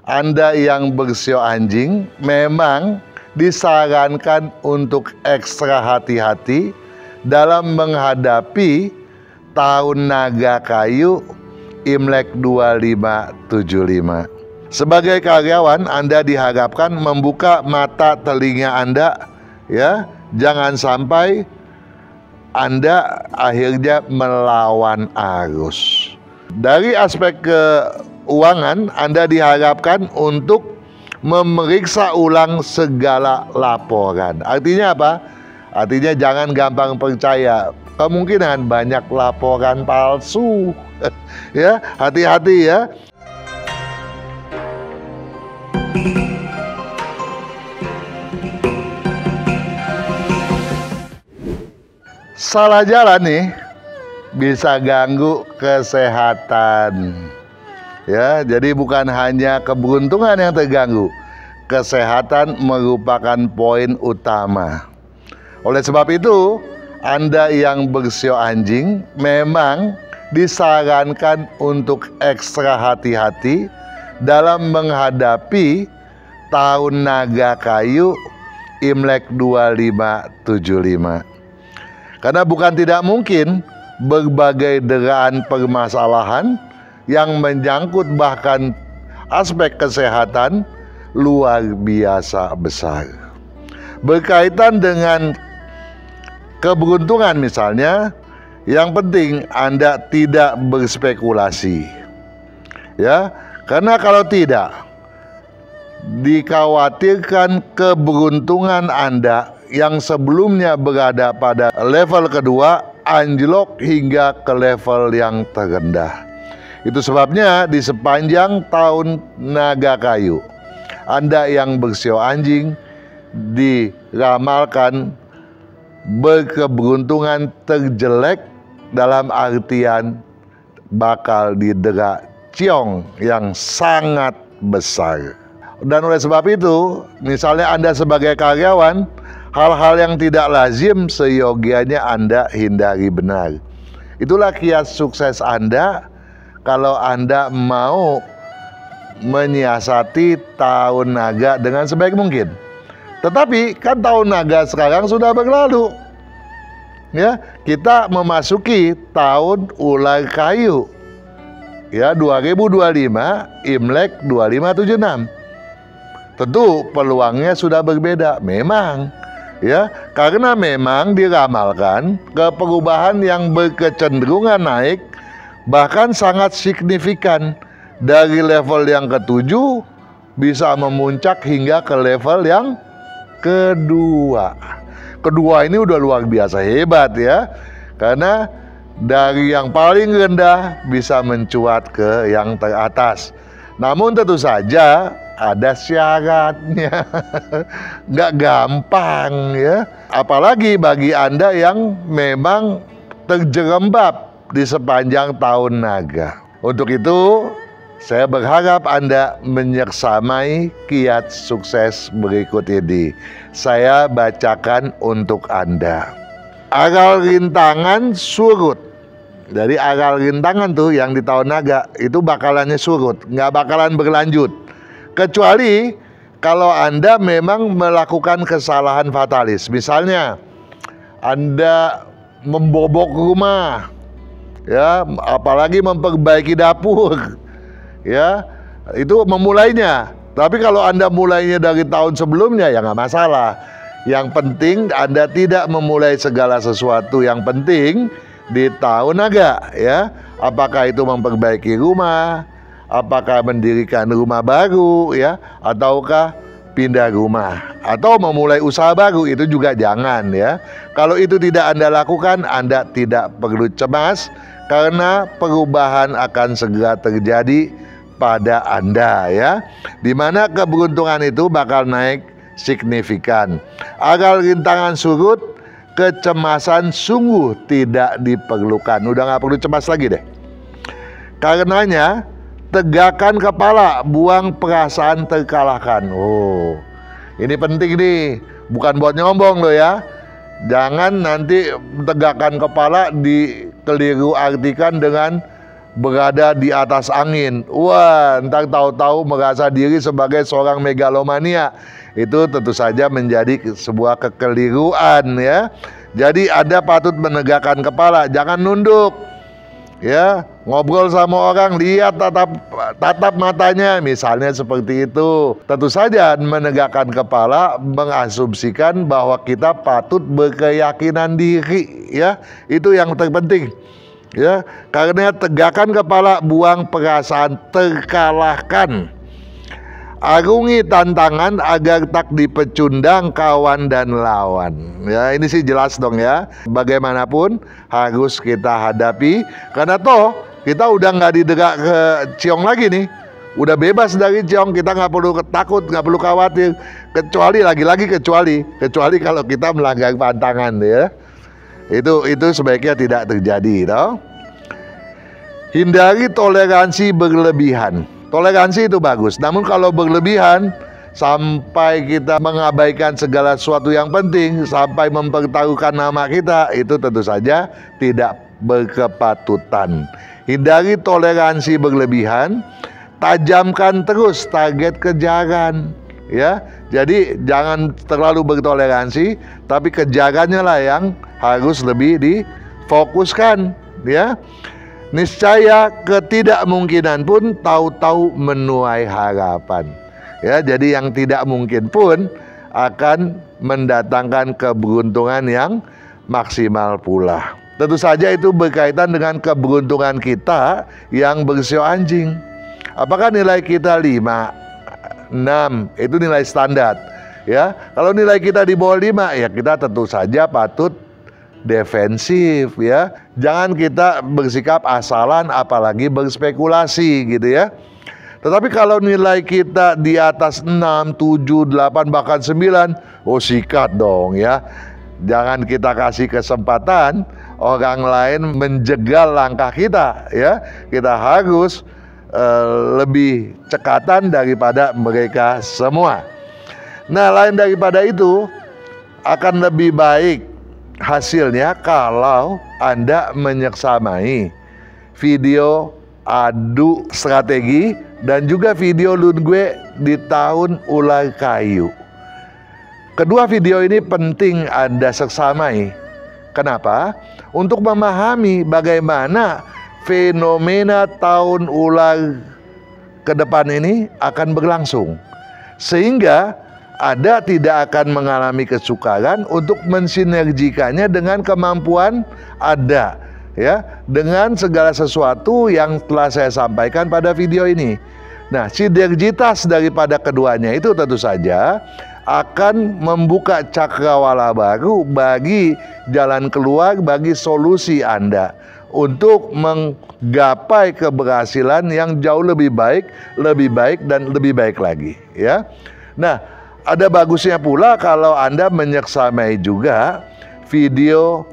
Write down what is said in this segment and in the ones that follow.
Anda yang bersio anjing memang disarankan untuk ekstra hati-hati dalam menghadapi tahun naga kayu Imlek 2575. Sebagai karyawan, Anda diharapkan membuka mata telinga Anda, ya. Jangan sampai Anda akhirnya melawan arus. Dari aspek keuangan, Anda diharapkan untuk memeriksa ulang segala laporan. Artinya apa? Artinya jangan gampang percaya. Kemungkinan banyak laporan palsu. Ya, hati-hati ya. Salah jalan nih bisa ganggu kesehatan. Ya, jadi bukan hanya keberuntungan yang terganggu, kesehatan merupakan poin utama. Oleh sebab itu, Anda yang bersio anjing memang disarankan untuk ekstra hati-hati dalam menghadapi tahun naga kayu Imlek 2575. Karena bukan tidak mungkin berbagai deraan permasalahan yang menyangkut bahkan aspek kesehatan luar biasa besar. Berkaitan dengan keberuntungan misalnya, yang penting Anda tidak berspekulasi. Ya, karena kalau tidak, dikhawatirkan keberuntungan Anda yang sebelumnya berada pada level kedua anjlok hingga ke level yang terendah. Itu sebabnya di sepanjang tahun naga kayu, Anda yang bersio anjing diramalkan berkeberuntungan terjelek dalam artian bakal didera ciong yang sangat besar. Dan oleh sebab itu, misalnya Anda sebagai karyawan, hal-hal yang tidak lazim seyogianya Anda hindari benar. Itulah kiat sukses Anda kalau Anda mau menyiasati tahun naga dengan sebaik mungkin. Tetapi kan tahun naga sekarang sudah berlalu. Ya, kita memasuki tahun ular kayu. Ya, 2025 Imlek 2576. Tentu peluangnya sudah berbeda, memang. Ya, karena memang diramalkan perubahan yang berkecenderungan naik bahkan sangat signifikan dari level yang ke-7 bisa memuncak hingga ke level yang kedua. Kedua ini udah luar biasa hebat ya, karena dari yang paling rendah bisa mencuat ke yang teratas. Namun tentu saja ada syaratnya. Nggak gampang ya. Apalagi bagi Anda yang memang terjerembab di sepanjang tahun naga. Untuk itu, saya berharap Anda menyersamai kiat sukses berikut ini. Saya bacakan untuk Anda. Aral rintangan surut. Dari aral rintangan tuh yang di tahun naga itu bakalannya surut, nggak bakalan berlanjut. Kecuali kalau Anda memang melakukan kesalahan fatalis. Misalnya Anda membobok rumah, ya, apalagi memperbaiki dapur, ya, itu memulainya. Tapi kalau Anda mulainya dari tahun sebelumnya ya nggak masalah. Yang penting Anda tidak memulai segala sesuatu yang penting di tahun naga, ya. Apakah itu memperbaiki rumah, apakah mendirikan rumah baru, ya, ataukah pindah rumah, atau memulai usaha baru, itu juga jangan ya. Kalau itu tidak Anda lakukan, Anda tidak perlu cemas karena perubahan akan segera terjadi pada Anda ya. Dimana keberuntungan itu bakal naik signifikan. Agar rintangan surut, kecemasan sungguh tidak diperlukan. Udah nggak perlu cemas lagi deh. Karenanya tegakkan kepala, buang perasaan terkalahkan. Oh, ini penting nih, bukan buat nyombong loh ya. Jangan nanti tegakkan kepala dikeliru artikan dengan berada di atas angin. Wah, ntar tahu-tahu merasa diri sebagai seorang megalomania. Itu tentu saja menjadi sebuah kekeliruan ya. Jadi Anda patut menegakkan kepala, jangan nunduk. Ya, ngobrol sama orang, lihat tatap matanya, misalnya seperti itu. Tentu saja menegakkan kepala mengasumsikan bahwa kita patut berkeyakinan diri, ya. Itu yang terpenting. Ya, karena tegakkan kepala, buang perasaan terkalahkan. Arungi tantangan agar tak dipecundang kawan dan lawan. Ya, ini sih jelas dong ya. Bagaimanapun harus kita hadapi. Karena toh kita udah nggak didegak ke ciong lagi nih. Udah bebas dari ciong, kita nggak perlu takut, nggak perlu khawatir. Kecuali kecuali kalau kita melanggar pantangan ya. Itu sebaiknya tidak terjadi, toh. Hindari toleransi berlebihan. Toleransi itu bagus, namun kalau berlebihan sampai kita mengabaikan segala sesuatu yang penting, sampai mempertaruhkan nama kita, itu tentu saja tidak berkepatutan. Hindari toleransi berlebihan, tajamkan terus target kejaran. Ya, jadi jangan terlalu bertoleransi, tapi kejarannya lah yang harus lebih difokuskan. Ya, niscaya ketidakmungkinan pun tahu-tahu menuai harapan. Ya, jadi yang tidak mungkin pun akan mendatangkan keberuntungan yang maksimal pula. Tentu saja itu berkaitan dengan keberuntungan kita yang bersio anjing. Apakah nilai kita 5? 6 itu nilai standar ya. Kalau nilai kita di bawah 5 ya kita tentu saja patut defensif ya. Jangan kita bersikap asalan apalagi berspekulasi gitu ya. Tetapi kalau nilai kita di atas 6, 7, 8 bahkan 9, oh sikat dong ya. Jangan kita kasih kesempatan orang lain menjegal langkah kita ya. Kita harus lebih cekatan daripada mereka semua. Nah, lain daripada itu, akan lebih baik hasilnya kalau Anda menyeksamai video adu strategi dan juga video Lunggue di tahun ular kayu. Kedua video ini penting Anda seksamai. Kenapa? Untuk memahami bagaimana fenomena tahun ular ke depan ini akan berlangsung, sehingga Anda tidak akan mengalami kesukaran untuk mensinergikannya dengan kemampuan Anda ya, dengan segala sesuatu yang telah saya sampaikan pada video ini. Nah, sinergitas daripada keduanya itu tentu saja akan membuka cakrawala baru bagi jalan keluar, bagi solusi Anda untuk menggapai keberhasilan yang jauh lebih baik dan lebih baik lagi ya. Nah, ada bagusnya pula kalau Anda menyeksamai juga video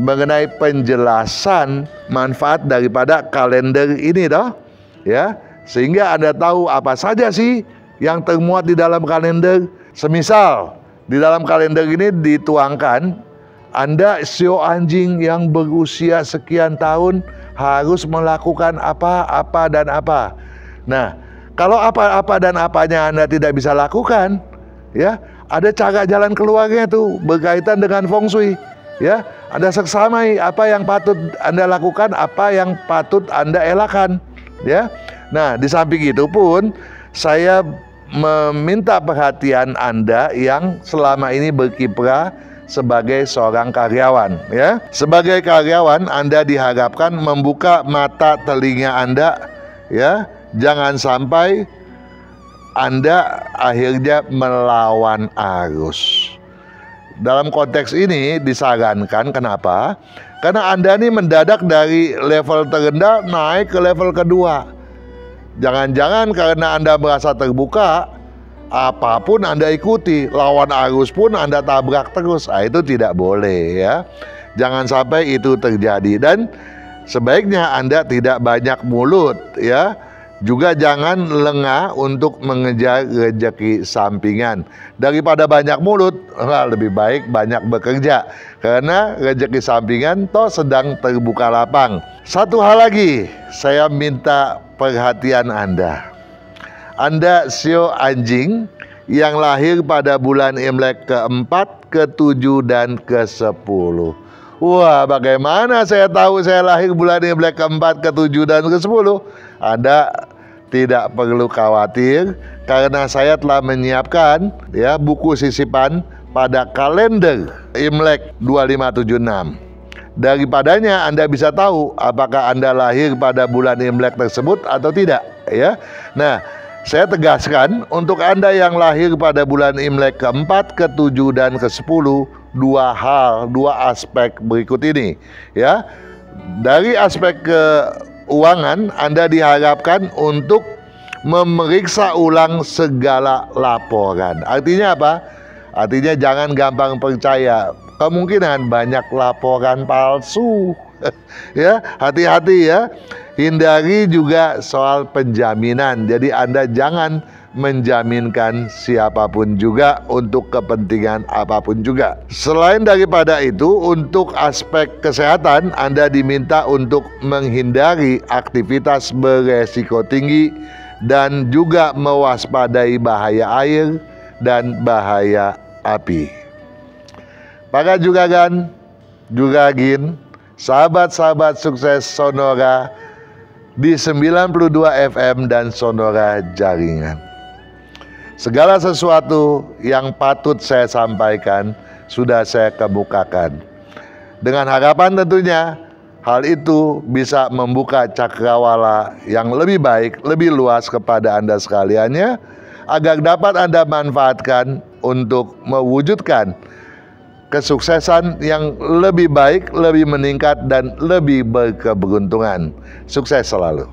mengenai penjelasan manfaat daripada kalender ini toh ya, sehingga Anda tahu apa saja sih yang termuat di dalam kalender. Semisal di dalam kalender ini dituangkan Anda sio anjing yang berusia sekian tahun harus melakukan apa dan apa. Nah, kalau apa dan apanya Anda tidak bisa lakukan, ya, ada cara jalan keluarnya tuh berkaitan dengan feng shui, ya. Anda seksamai apa yang patut Anda lakukan, apa yang patut Anda elakkan, ya. Nah, di samping itu pun saya meminta perhatian Anda yang selama ini berkiprah sebagai seorang karyawan ya. Sebagai karyawan Anda diharapkan membuka mata telinga Anda ya. Jangan sampai Anda akhirnya melawan arus. Dalam konteks ini disarankan, kenapa? Karena Anda ini mendadak dari level terendah naik ke level kedua. Jangan-jangan karena Anda merasa terbuka, apapun Anda ikuti, lawan arus pun Anda tabrak terus. Itu tidak boleh ya. Jangan sampai itu terjadi. Dan sebaiknya Anda tidak banyak mulut ya. Juga jangan lengah untuk mengejar rezeki sampingan. Daripada banyak mulut, lebih baik banyak bekerja. Karena rezeki sampingan toh sedang terbuka lapang. Satu hal lagi, saya minta perhatian Anda. Anda sio anjing yang lahir pada bulan Imlek ke-4, ke-7, dan ke-10. Wah, bagaimana saya tahu saya lahir bulan Imlek ke-4, ke-7, dan ke-10? Anda tidak perlu khawatir karena saya telah menyiapkan buku sisipan pada kalender Imlek 2576. Daripadanya Anda bisa tahu apakah Anda lahir pada bulan Imlek tersebut atau tidak ya. Nah, saya tegaskan untuk Anda yang lahir pada bulan Imlek ke-4, ke-7, dan ke-10, dua aspek berikut ini ya. Dari aspek keuangan, Anda diharapkan untuk memeriksa ulang segala laporan. Artinya apa? Artinya jangan gampang percaya. Kemungkinan banyak laporan palsu. Ya, hati-hati ya. Hindari juga soal penjaminan. Jadi Anda jangan menjaminkan siapapun juga untuk kepentingan apapun juga. Selain daripada itu, untuk aspek kesehatan Anda diminta untuk menghindari aktivitas beresiko tinggi dan juga mewaspadai bahaya air dan bahaya api. Para juragan, juragin, sahabat-sahabat sukses Sonora di 92 FM dan Sonora Jaringan. Segala sesuatu yang patut saya sampaikan sudah saya kemukakan. Dengan harapan tentunya hal itu bisa membuka cakrawala yang lebih baik, lebih luas kepada Anda sekaliannya, agar dapat Anda manfaatkan untuk mewujudkan kesuksesan yang lebih baik, lebih meningkat, dan lebih berkeberuntungan. Sukses selalu.